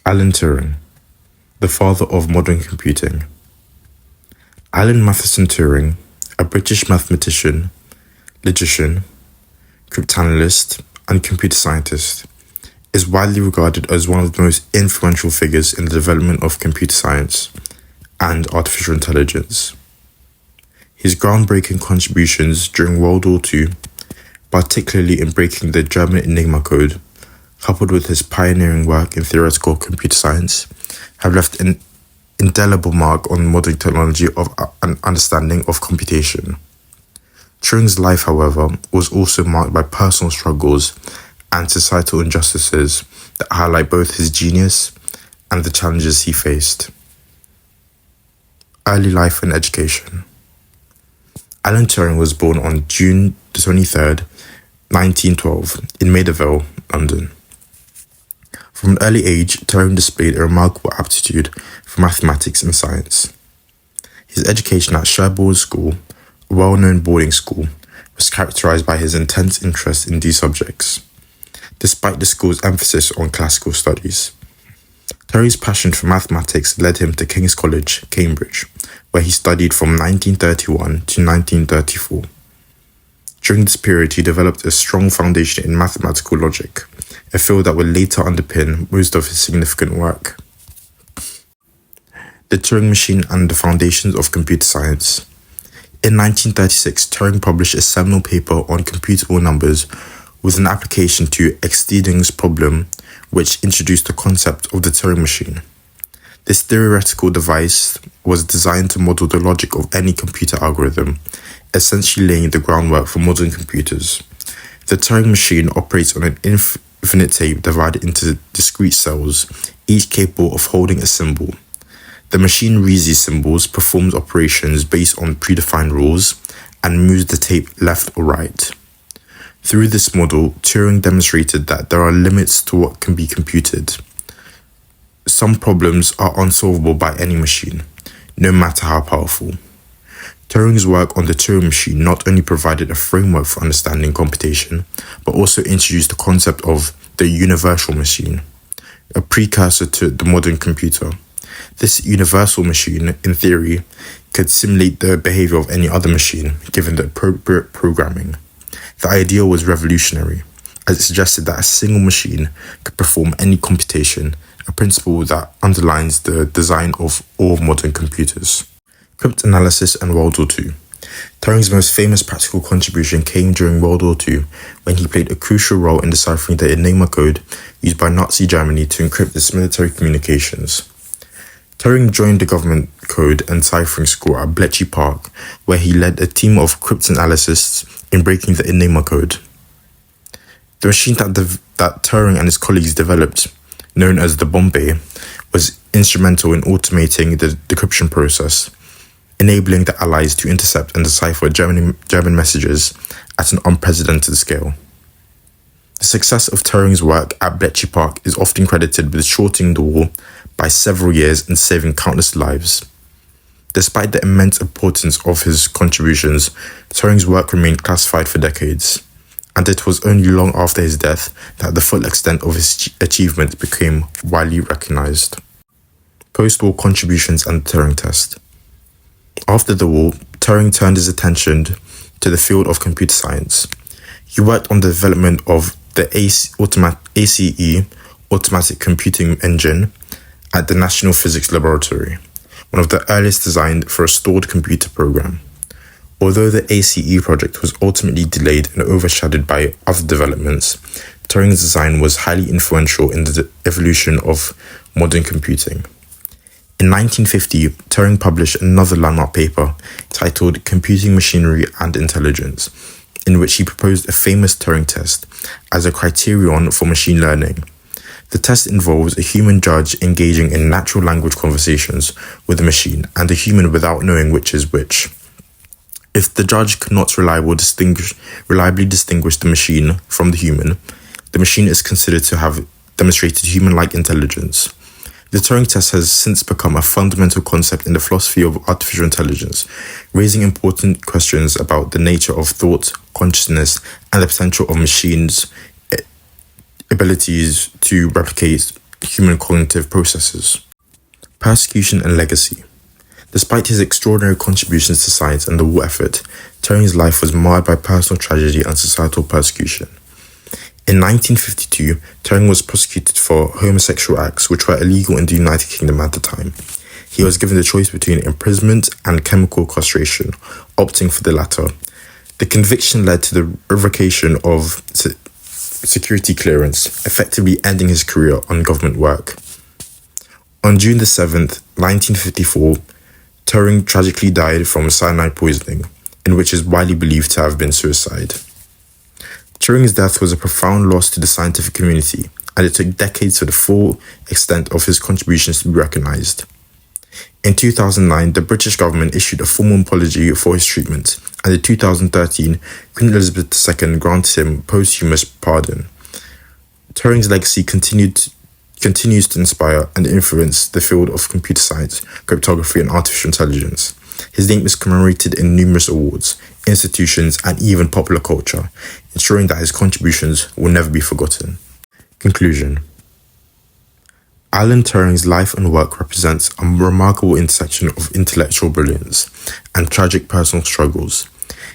Alan Turing, the father of modern computing. Alan Mathematician Turing, a British mathematician, logician, cryptanalyst, and computer scientist, is widely regarded as one of the most influential figures in the development of computer science and artificial intelligence. His groundbreaking contributions during World War II, particularly in breaking the German Enigma code, coupled with his pioneering work in theoretical computer science, have left an indelible mark on modern technology of an understanding of computation. Turing's life, however, was also marked by personal struggles and societal injustices that highlight both his genius and the challenges he faced. Early life and education. Alan Turing was born on June 23rd, 1912, in Maida London. From an early age, Turing displayed a remarkable aptitude for mathematics and science. His education at Sherborne School, a well-known boarding school, was characterized by his intense interest in these subjects, despite the school's emphasis on classical studies. Turing's passion for mathematics led him to King's College, Cambridge, where he studied from 1931 to 1934. During this period, he developed a strong foundation in mathematical logic, a field that would later underpin most of his significant work. The Turing Machine and the Foundations of Computer Science. In 1936, Turing published a seminal paper on computable numbers with an application to Extending's problem, which introduced the concept of the Turing machine. This theoretical device was designed to model the logic of any computer algorithm, essentially laying the groundwork for modern computers. The Turing machine operates on an infinite tape divided into discrete cells, each capable of holding a symbol. The machine reads these symbols, performs operations based on predefined rules, and moves the tape left or right. Through this model, Turing demonstrated that there are limits to what can be computed. Some problems are unsolvable by any machine, no matter how powerful. Turing's work on the Turing machine not only provided a framework for understanding computation, but also introduced the concept of the universal machine, a precursor to the modern computer. This universal machine, in theory, could simulate the behavior of any other machine, given the appropriate programming. The idea was revolutionary, as it suggested that a single machine could perform any computation, a principle that underlines the design of all modern computers. Cryptanalysis and World War II. Turing's most famous practical contribution came during World War II, when he played a crucial role in deciphering the Enigma code used by Nazi Germany to encrypt its military communications. Turing joined the government code and ciphering school at Bletchley Park, where he led a team of cryptanalysts in breaking the Enigma code. The machine that Turing and his colleagues developed, known as the Bombay, was instrumental in automating the decryption process, enabling the Allies to intercept and decipher German messages at an unprecedented scale. The success of Turing's work at Bletchley Park is often credited with shortening the war by several years and saving countless lives. Despite the immense importance of his contributions, Turing's work remained classified for decades, and it was only long after his death that the full extent of his achievements became widely recognized. Post-war contributions and the Turing test. After the war, Turing turned his attention to the field of computer science. He worked on the development of the ACE, Automatic Computing Engine, at the National Physics Laboratory, one of the earliest designed for a stored computer program. Although the ACE project was ultimately delayed and overshadowed by other developments, Turing's design was highly influential in the evolution of modern computing. In 1950, Turing published another landmark paper titled Computing Machinery and Intelligence, in which he proposed a famous Turing test as a criterion for machine learning. The test involves a human judge engaging in natural language conversations with a machine and a human without knowing which is which. If the judge could not reliably distinguish the machine from the human, the machine is considered to have demonstrated human-like intelligence. The Turing test has since become a fundamental concept in the philosophy of artificial intelligence, raising important questions about the nature of thought, consciousness, and the potential of machines' abilities to replicate human cognitive processes. Persecution and legacy. Despite his extraordinary contributions to science and the war effort, Turing's life was marred by personal tragedy and societal persecution. In 1952, Turing was prosecuted for homosexual acts which were illegal in the United Kingdom at the time. He was given the choice between imprisonment and chemical castration, opting for the latter. The conviction led to the revocation of security clearance, effectively ending his career on government work. On June 7th, 1954, Turing tragically died from cyanide poisoning, in which is widely believed to have been suicide. Turing's death was a profound loss to the scientific community, and it took decades for the full extent of his contributions to be recognized. In 2009, the British government issued a formal apology for his treatment, and in 2013, Queen Elizabeth II granted him posthumous pardon. Turing's legacy continues to inspire and influence the field of computer science, cryptography, and artificial intelligence. His name is commemorated in numerous awards, institutions, and even popular culture, ensuring that his contributions will never be forgotten. Conclusion. Alan Turing's life and work represents a remarkable intersection of intellectual brilliance and tragic personal struggles.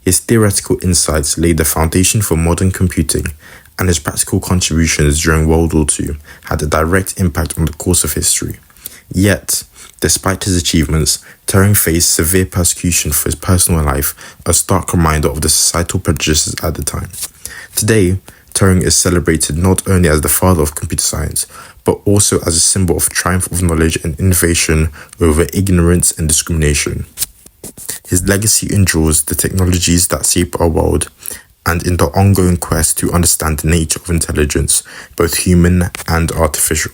His theoretical insights laid the foundation for modern computing, and his practical contributions during World War II had a direct impact on the course of history. Yet, despite his achievements, Turing faced severe persecution for his personal life, a stark reminder of the societal prejudices at the time. Today, Turing is celebrated not only as the father of computer science, but also as a symbol of triumph of knowledge and innovation over ignorance and discrimination. His legacy endures the technologies that shape our world and in the ongoing quest to understand the nature of intelligence, both human and artificial.